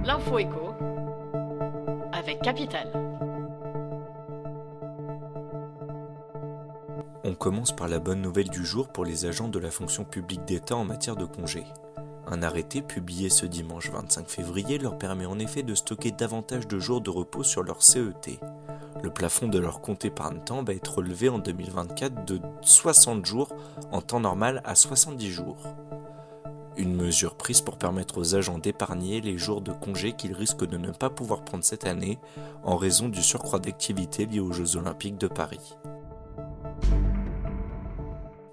L'info écho avec Capital. On commence par la bonne nouvelle du jour pour les agents de la fonction publique d'État en matière de congés. Un arrêté publié ce dimanche 25 février leur permet en effet de stocker davantage de jours de repos sur leur CET. Le plafond de leur compte épargne-temps va être relevé en 2024 de 60 jours en temps normal à 70 jours. Une mesure prise pour permettre aux agents d'épargner les jours de congé qu'ils risquent de ne pas pouvoir prendre cette année en raison du surcroît d'activité lié aux Jeux Olympiques de Paris.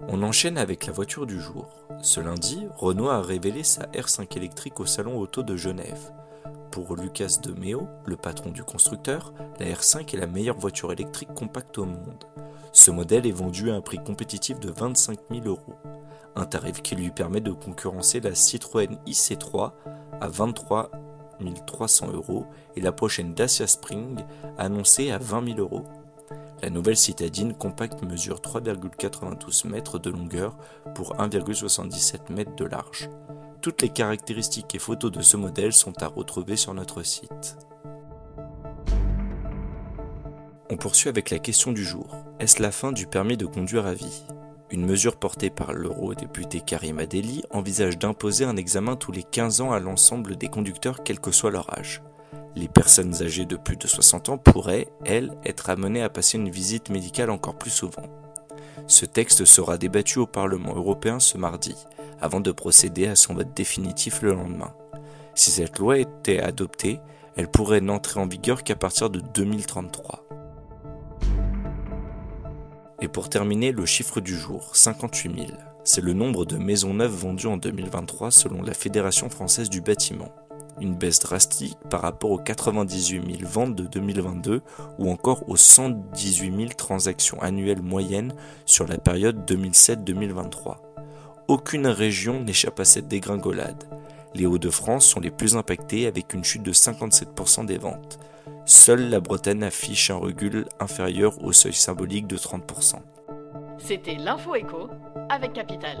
On enchaîne avec la voiture du jour. Ce lundi, Renault a révélé sa R5 électrique au Salon Auto de Genève. Pour Lucas de Meo, le patron du constructeur, la R5 est la meilleure voiture électrique compacte au monde. Ce modèle est vendu à un prix compétitif de 25 000 €, un tarif qui lui permet de concurrencer la Citroën IC3 à 23 300 € et la prochaine Dacia Spring annoncée à 20 000 €. La nouvelle citadine compacte mesure 3,92 mètres de longueur pour 1,77 mètres de large. Toutes les caractéristiques et photos de ce modèle sont à retrouver sur notre site. On poursuit avec la question du jour. Est-ce la fin du permis de conduire à vie ? Une mesure portée par l'eurodéputé Karima Delli envisage d'imposer un examen tous les 15 ans à l'ensemble des conducteurs quel que soit leur âge. Les personnes âgées de plus de 60 ans pourraient, elles, être amenées à passer une visite médicale encore plus souvent. Ce texte sera débattu au Parlement européen ce mardi, avant de procéder à son vote définitif le lendemain. Si cette loi était adoptée, elle pourrait n'entrer en vigueur qu'à partir de 2033. Et pour terminer, le chiffre du jour, 58 000. C'est le nombre de maisons neuves vendues en 2023 selon la Fédération française du bâtiment. Une baisse drastique par rapport aux 98 000 ventes de 2022 ou encore aux 118 000 transactions annuelles moyennes sur la période 2007-2023. Aucune région n'échappe à cette dégringolade. Les Hauts-de-France sont les plus impactés avec une chute de 57% des ventes. Seule la Bretagne affiche un recul inférieur au seuil symbolique de 30%. C'était l'info écho avec Capital.